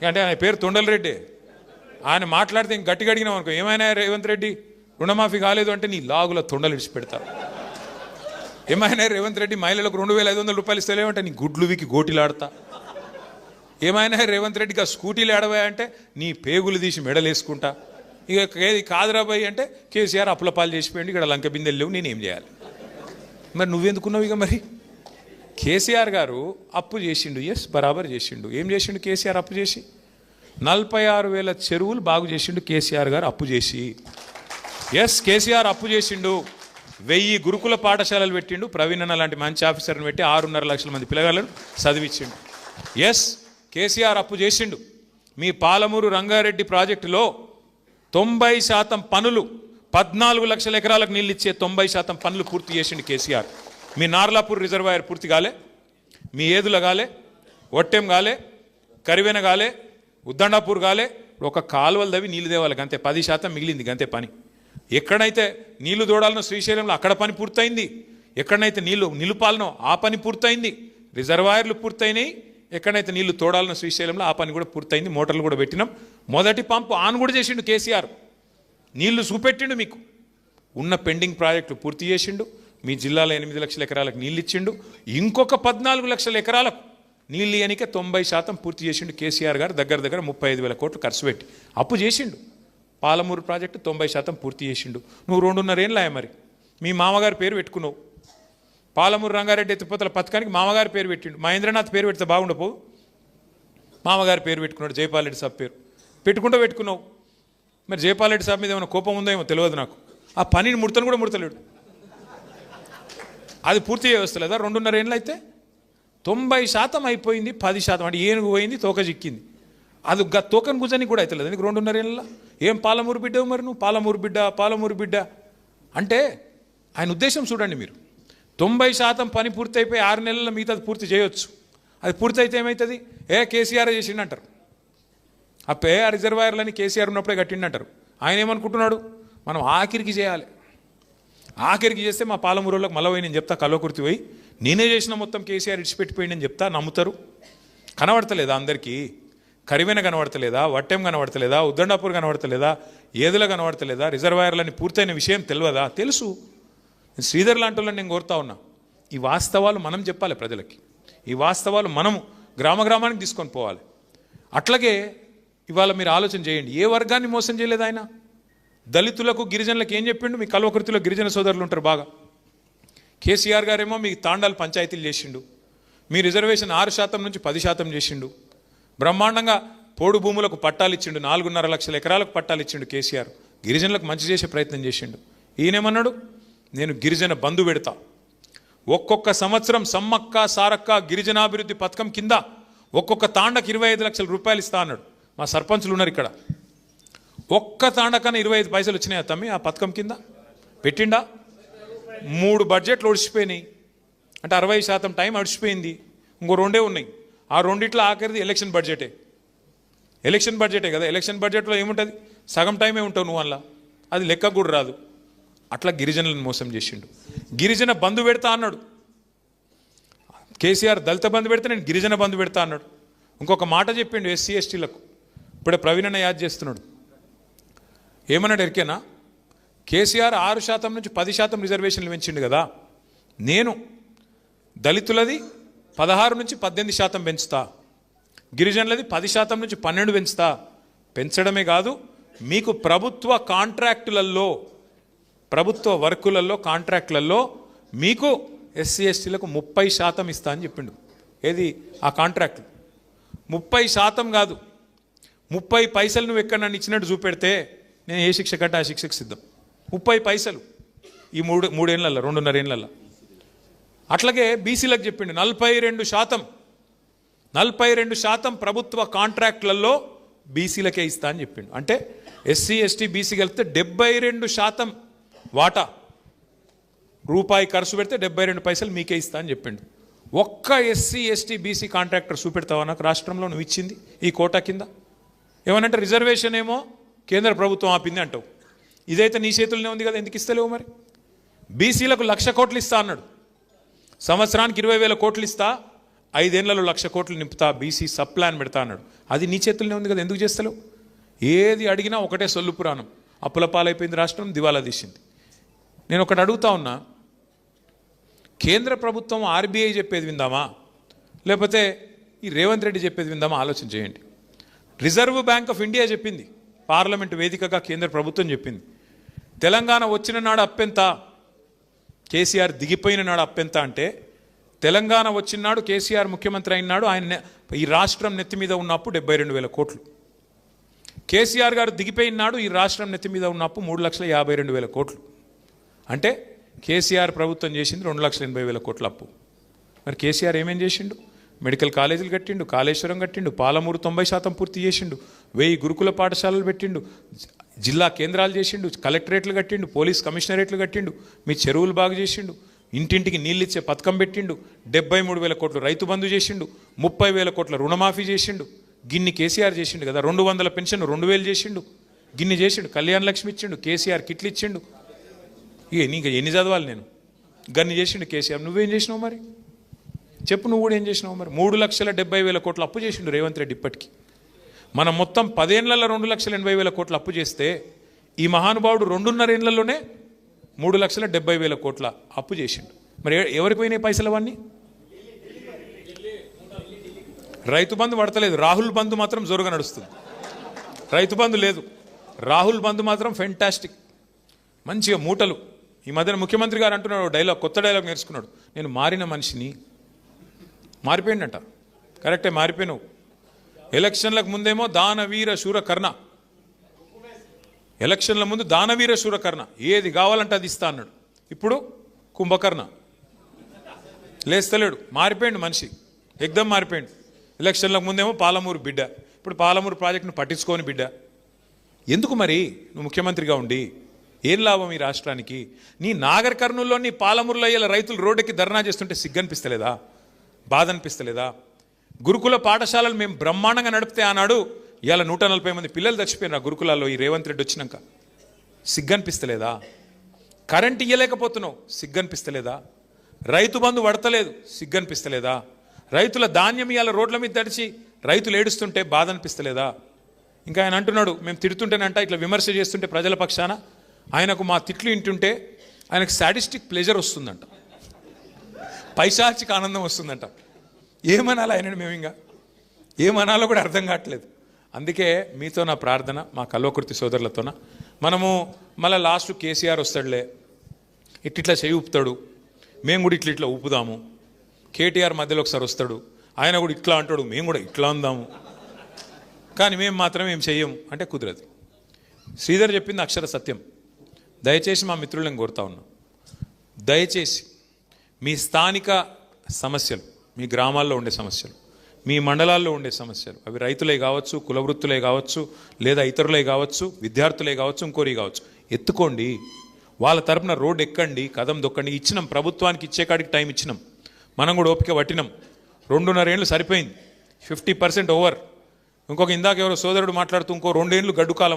అంటే ఆయన పేరు తొండలరెడ్డి. ఆయన మాట్లాడితే ఇంక గట్టిగా అడిగినాం అనుకో, ఏమైనా రేవంత్ రెడ్డి రుణమాఫీ కాలేదు అంటే నీ లాగుల తొండలు ఇడిచిపెడతారు. ఏమైనా రేవంత్ రెడ్డి మహిళలకు 2500 రూపాయలు ఇస్తలేమంటే నీ గుడ్లు వికి గోటిలాడతా. ఏమైనా రేవంత్ రెడ్డికి ఆ స్కూటీలు ఏడవా అంటే నీ పేగులు తీసి మెడలేసుకుంటా. ఇక ఏది కాదురాబాయి అంటే కేసీఆర్ అప్పుల పాలు చేసిపోయింది, ఇక్కడ లంక బిందెలు లేవు, నేనేం చేయాలి? మరి నువ్వెందుకున్నావు? ఇక మరి కేసీఆర్ గారు అప్పు చేసిండు, ఎస్ బరాబర్ చేసిండు. ఏం చేసిండు కేసీఆర్ అప్పు చేసి? 46,000 చెరువులు బాగు చేసిండు కేసీఆర్ గారు అప్పు చేసి. ఎస్, కేసీఆర్ అప్పు చేసిండు. 1000 గురుకుల పాఠశాలలు పెట్టిండు. ప్రవీణ్ అన్న లాంటి మంచి ఆఫీసర్ని పెట్టి 6.5 లక్షల మంది పిల్లగాళ్ళను చదివించిండు. ఎస్, కేసీఆర్ అప్పు చేసిండు. మీ పాలమూరు రంగారెడ్డి ప్రాజెక్టులో 90% పనులు, 14 లక్షల ఎకరాలకు నీళ్ళు ఇచ్చే 90% పనులు పూర్తి చేసిండు కేసీఆర్. మీ నార్లాపూర్ రిజర్వాయర్ పూర్తి కాలే, మీ ఏదుల కాలే, ఒట్టెం కాలే, కరివెన కాలే, ఉద్దండాపూర్ కాలే. ఒక కాలువలు దవి నీళ్ళు దేవాలి అంతే, 10% మిగిలింది అంతే పని. ఎక్కడైతే నీళ్లు దూడాలనో శ్రీశైలంలో అక్కడ పని పూర్తయింది, ఎక్కడైతే నీళ్లు నిలుపాలనో ఆ పని పూర్తయింది, రిజర్వాయర్లు పూర్తయినాయి. ఎక్కడైతే నీళ్లు తోడాలనో శ్రీశైలంలో ఆ పని కూడా పూర్తయింది, మోటార్లు కూడా పెట్టినాం. మొదటి పంపు ఆన్ కూడా చేసిండు కేసీఆర్, నీళ్లు చూపెట్టిండు. మీకు ఉన్న పెండింగ్ ప్రాజెక్టులు పూర్తి చేసిండు. మీ జిల్లాలో 8 లక్షల ఎకరాలకు నీళ్ళు ఇచ్చిండు. ఇంకొక 14 లక్షల ఎకరాలకు నీళ్ళు ఇయనికే 90% పూర్తి చేసిండు కేసీఆర్ గారు. దగ్గర 35,000 కోట్లు ఖర్చు పెట్టి అప్పు చేసిండు. పాలమూరు ప్రాజెక్టు 90% పూర్తి చేసిండు. నువ్వు 2.5 ఏళ్ళ మరి మీ మామగారి పేరు పెట్టుకున్నావు. పాలమూరు రంగారెడ్డి ఎత్తిపోతల పథకానికి మామగారి పేరు పెట్టిండు. మహేంద్రనాథ్ పేరు పెడితే బాగుండపో. మామగారి పేరు పెట్టుకున్నాడు, జైపాల్ రెడ్డి సాబ్ పేరు పెట్టుకున్నావు. మరి జైపాల్ రెడ్డి సాబ్ మీద ఏమైనా కోపం ఉందో ఏమో తెలియదు నాకు. ఆ పనిని ముడతను కూడా ముడతలేడు. అది పూర్తి చేయవస్తలేదా? 2.5 ఏళ్ళు అయితే 90% అయిపోయింది. 10% అంటే ఏనుగు పోయింది, తోక చిక్కింది. అది తోకను గుజని కూడా అవుతలేదు నీకు 2.5 ఏళ్ళ. ఏం పాలమూరు బిడ్డవు మరి నువ్వు? పాలమూరు బిడ్డ అంటే ఆయన ఉద్దేశం చూడండి మీరు. 90% పని పూర్తి అయిపోయి 6 నెలల మిగతా పూర్తి చేయొచ్చు. అది పూర్తి అయితే ఏమవుతుంది? కేసీఆర్ చేసిండంటారు. ఆ రిజర్వాయర్లని కేసీఆర్ ఉన్నప్పుడే కట్టిండంటారు. ఆయన ఏమనుకుంటున్నాడు? మనం ఆఖరికి చేయాలి. ఆఖరికి చేస్తే మా పాలమూరులోకి మళ్ళీ పోయి నేను చెప్తా, కల్వకుర్తి పోయి నేనే చేసిన మొత్తం కేసీఆర్ ఇడిచిపెట్టిపోయింది అని చెప్తా. నమ్ముతారు? కనబడతలేదా అందరికీ? కరివెన కనబడతలేదా? వట్టెం కనబడతలేదా? ఉద్దండాపూర్ కనబడతలేదా? ఏదుల కనబడతలేదా? రిజర్వాయర్లని పూర్తయిన విషయం తెలియదా? తెలుసు. శ్రీధర్ లాంటి వాళ్ళని నేను కోరుతా ఉన్నా, ఈ వాస్తవాలు మనం చెప్పాలి ప్రజలకి. ఈ వాస్తవాలు మనము గ్రామానికి తీసుకొని పోవాలి. అట్లాగే ఇవాళ మీరు ఆలోచన చేయండి, ఏ వర్గాన్ని మోసం చేయలేదు ఆయన? దళితులకు, గిరిజనులకు ఏం చెప్పిండు? మీ కల్వకుర్తిలో గిరిజన సోదరులు ఉంటారు బాగా. కేసీఆర్ గారేమో మీ తాండాలు పంచాయతీలు చేసిండు. మీ రిజర్వేషన్ 6% నుంచి 10% చేసిండు. బ్రహ్మాండంగా పోడు భూములకు పట్టాలు ఇచ్చిండు. 4.5 లక్షల ఎకరాలకు పట్టాలు ఇచ్చిండు కేసీఆర్. గిరిజనులకు మంచి చేసే ప్రయత్నం చేసిండు. ఈయనేమన్నాడు? నేను గిరిజన బంధు పెడతా. ఒక్కొక్క సంవత్సరం సమ్మక్క సారక్క గిరిజనాభివృద్ధి పథకం కింద ఒక్కొక్క తాండకు 25 లక్షల రూపాయలు ఇస్తా అన్నాడు. మా సర్పంచులు ఉన్నారు ఇక్కడ. ఒక్క తాండకన్నా 25 పైసలు వచ్చినాయి తమ్మి ఆ పథకం కింద పెట్టిండా? 3 బడ్జెట్లు ఒడిచిపోయినాయి. అంటే 60% టైం అడిచిపోయింది. ఇంకో 2 ఉన్నాయి. ఆ 2 ఆఖరిది ఎలక్షన్ బడ్జెటే కదా. ఎలక్షన్ బడ్జెట్లో ఏముంటుంది? సగం టైమే ఉంటావు నువ్వు అలా. అది లెక్క కూడా రాదు. అట్లా గిరిజనులను మోసం చేసిండు. గిరిజన బంధు పెడతా అన్నాడు కేసీఆర్. దళిత బంధు పెడితే నేను గిరిజన బంధు పెడతా అన్నాడు. ఇంకొక మాట చెప్పిండు ఎస్సీ ఎస్టీలకు. ఇప్పుడే ప్రవీణ్ అన్న యాద్ చేస్తున్నాడు. ఏమన్నాడు ఎరికేనా? కేసీఆర్ 6% నుంచి 10% రిజర్వేషన్లు పెంచిండు కదా, నేను దళితులది 16 నుంచి 18% పెంచుతా, గిరిజనులది 10% నుంచి 12 పెంచుతా. పెంచడమే కాదు, మీకు ప్రభుత్వ కాంట్రాక్టులలో, ప్రభుత్వ వర్కులలో, కాంట్రాక్టులలో మీకు ఎస్సీ ఎస్టీలకు 30% ఇస్తా అని చెప్పిండు. ఏది ఆ కాంట్రాక్ట్? 30% కాదు, 30 పైసలు నువ్వు ఎక్కడ నన్ను ఇచ్చినట్టు చూపెడితే నేను ఏ శిక్ష కట్ట ఆ శిక్షకు సిద్ధం. 30 పైసలు ఈ 3 ఏళ్ళల్లో, 2.5 ఏళ్ళల్లో. అట్లాగే బీసీలకు చెప్పిండు 42% ప్రభుత్వ కాంట్రాక్టులలో బీసీలకే ఇస్తా అని చెప్పిండు. అంటే ఎస్సీ ఎస్టీ బీసీ కలిపితే 72% వాటా. రూపాయి ఖర్చు పెడితే 72 పైసలు మీకే ఇస్తా అని చెప్పిండు. ఒక్క ఎస్సీ ఎస్టీ బీసీ కాంట్రాక్టర్ చూపెడతావా నాకు రాష్ట్రంలో నువ్వు ఇచ్చింది ఈ కోటా కింద? ఏమనంటే రిజర్వేషన్ ఏమో కేంద్ర ప్రభుత్వం ఆపింది అంటావు. ఇదైతే నీ చేతుల్లోనే ఉంది కదా, ఎందుకు ఇస్తలేవు మరి? బీసీలకు 1,00,000 కోట్లు ఇస్తా అన్నాడు. సంవత్సరానికి 20,000 కోట్లు ఇస్తా, 5 ఏళ్లలో 1,00,000 కోట్లు నింపుతా, బీసీ సబ్ ప్లాన్ పెడతా అన్నాడు. అది నీ చేతుల్లోనే ఉంది కదా, ఎందుకు చేస్తలేవు? ఏది అడిగినా ఒకటే సొల్లు పురాణం. అప్పుల పాలైపోయింది రాష్ట్రం, దివాలా తీసింది. నేను ఒకటి అడుగుతా ఉన్నా, కేంద్ర ప్రభుత్వం ఆర్బీఐ చెప్పేది విందామా, లేకపోతే ఈ రేవంత్ రెడ్డి చెప్పేది విందామా? ఆలోచన చేయండి. రిజర్వ్ బ్యాంక్ ఆఫ్ ఇండియా చెప్పింది, పార్లమెంట్ వేదికగా కేంద్ర ప్రభుత్వం చెప్పింది, తెలంగాణ వచ్చిన నాడు అప్పెంత, కేసీఆర్ దిగిపోయిన నాడు అప్పెంత అంటే, తెలంగాణ వచ్చినాడు కేసీఆర్ ముఖ్యమంత్రి అయినాడు, ఆయన ఈ రాష్ట్రం నెత్తి మీద ఉన్నప్పుడు 72,000 కోట్లు. కేసీఆర్ గారు దిగిపోయినాడు, ఈ రాష్ట్రం నెత్తి మీద ఉన్నప్పుడు 3,52,000 కోట్లు. అంటే కేసీఆర్ ప్రభుత్వం చేసింది 2,80,000 కోట్ల అప్పు. మరి కేసీఆర్ ఏమేం చేసిండు? మెడికల్ కాలేజీలు కట్టిండు, కాళేశ్వరం కట్టిండు, పాలమూరు 90% పూర్తి చేసిండు, 1000 గురుకుల పాఠశాలలు పెట్టిండు, జిల్లా కేంద్రాలు చేసిండు, కలెక్టరేట్లు కట్టిండు, పోలీస్ కమిషనరేట్లు కట్టిండు, మీ చెరువులు బాగు చేసిండు, ఇంటింటికి నీళ్ళు ఇచ్చే పథకం పెట్టిండు, 73,000 కోట్లు రైతు బంధు చేసిండు, 30,000 కోట్ల రుణమాఫీ చేసిండు. గిన్ని కేసీఆర్ చేసిండు కదా. 200 పెన్షన్ 2,000 చేసిండు, గిన్ని చేసిండు. కళ్యాణ లక్ష్మి ఇచ్చిండు, కేసీఆర్ కిట్లు ఇచ్చిండు. ఇక నీకు ఎన్ని చదవాలి నేను? గన్ని చేసిండు కేసీఆర్. నువ్వేం చేసినావు మరి చెప్పు? నువ్వు కూడా ఏం చేసినావు మరి? 3,70,000 కోట్ల అప్పు చేసిండు రేవంత్ రెడ్డి ఇప్పటికీ. మనం మొత్తం 10 ఏళ్లలో 2,80,000 కోట్ల అప్పు చేస్తే, ఈ మహానుభావుడు 2.5 ఏళ్లలోనే 3,70,000 కోట్ల అప్పు చేసిండు. మరి ఎవరికి పోయినాయి పైసలు అవన్నీ? రైతు బంధు పడతలేదు, రాహుల్ బంధు మాత్రం జోరుగా నడుస్తుంది. రైతు బంధు లేదు, రాహుల్ బంధు మాత్రం ఫెంటాస్టిక్, మంచిగా మూటలు. ఈ మధ్యన ముఖ్యమంత్రి గారు అంటున్నాడు డైలాగ్, కొత్త డైలాగ్ నేర్చుకున్నాడు, నేను మారిన మనిషిని. మారిపోయిందంట, కరెక్టే, మారిపోయినావు. ఎలక్షన్లకు ముందేమో దానవీర శూరకర్ణ, ఎలక్షన్ల ముందు దానవీర శూరకర్ణ, ఏది కావాలంటే అది ఇస్తా అన్నాడు. ఇప్పుడు కుంభకర్ణ, లేస్తలేడు, మారిపోయిండు మనిషి, ఎగ్దమ్ మారిపోయిండు. ఎలక్షన్లకు ముందేమో పాలమూరు బిడ్డ, ఇప్పుడు పాలమూరు ప్రాజెక్టును పట్టించుకోని బిడ్డ. ఎందుకు మరి నువ్వు ముఖ్యమంత్రిగా ఉండి ఏం లాభం ఈ రాష్ట్రానికి? నీ నాగర్ కర్నూలులో, నీ పాలమూరులో అయ్యేలా రైతులు రోడ్డుకి ధర్నా చేస్తుంటే సిగ్గనిపిస్తలేదా? బాధ అనిపిస్తలేదా? గురుకుల పాఠశాలలు మేము బ్రహ్మాండంగా నడిపితే ఆనాడు ఇవాళ 140 మంది పిల్లలు చచ్చిపోయినారు గురుకులాల్లో ఈ రేవంత్ రెడ్డి వచ్చినాక. సిగ్గనిపిస్తలేదా? కరెంట్ ఇయ్యలేకపోతున్నావు, సిగ్గనిపిస్తలేదా? రైతు బంధు పడతలేదు, సిగ్గనిపిస్తలేదా? రైతుల ధాన్యం ఇవాళ రోడ్ల మీద తడిచి రైతులు ఏడుస్తుంటే బాధ అనిపిస్తలేదా? ఇంకా ఆయన అంటున్నాడు, మేము తిడుతుంటేనంట, ఇట్లా విమర్శ చేస్తుంటే ప్రజల పక్షాన ఆయనకు మా తిట్లు వింటుంటే ఆయనకు సాడిస్టిక్ ప్లెజర్ వస్తుందంట, పైశాచిక ఆనందం వస్తుందంట. ఏమనాలి ఆయనని? మేము ఇంకా ఏమనాలో కూడా అర్థం కావట్లేదు. అందుకే మీతో నా ప్రార్థన, మా కల్వకుర్తి సోదరులతోన, మనము మళ్ళీ లాస్ట్ కేసీఆర్ వస్తాడులే, ఇట్లా చేయి ఊపుతాడు, మేము కూడా ఇట్లా ఊపుదాము. కేటీఆర్ మధ్యలో ఒకసారి వస్తాడు, ఆయన కూడా ఇట్లా అంటాడు, మేము కూడా ఇట్లా అందాము, కానీ మేము మాత్రం ఏం చెయ్యము అంటే కుదరదు. శ్రీధర్ చెప్పింది అక్షర సత్యం. దయచేసి మా మిత్రులను కోరుతా ఉన్నాం, దయచేసి మీ స్థానిక సమస్యలు, మీ గ్రామాల్లో ఉండే సమస్యలు, మీ మండలాల్లో ఉండే సమస్యలు, అవి రైతులే కావచ్చు, కులవృత్తులే కావచ్చు, లేదా ఇతరులే కావచ్చు, విద్యార్థులే కావచ్చు, ఇంకోరి కావచ్చు, ఎత్తుకోండి. వాళ్ళ తరపున రోడ్డు ఎక్కండి, కదం దొక్కండి. ఇచ్చినాం, ప్రభుత్వానికి ఇచ్చే కాడికి టైం ఇచ్చినాం, మనం కూడా ఓపిక పట్టినాం. 2.5 ఏళ్ళు సరిపోయింది, 50% ఓవర్. ఇంకొక ఇందాక ఎవరో సోదరుడు మాట్లాడుతూ ఇంకో 2 ఏళ్ళు గడ్డు కాలం.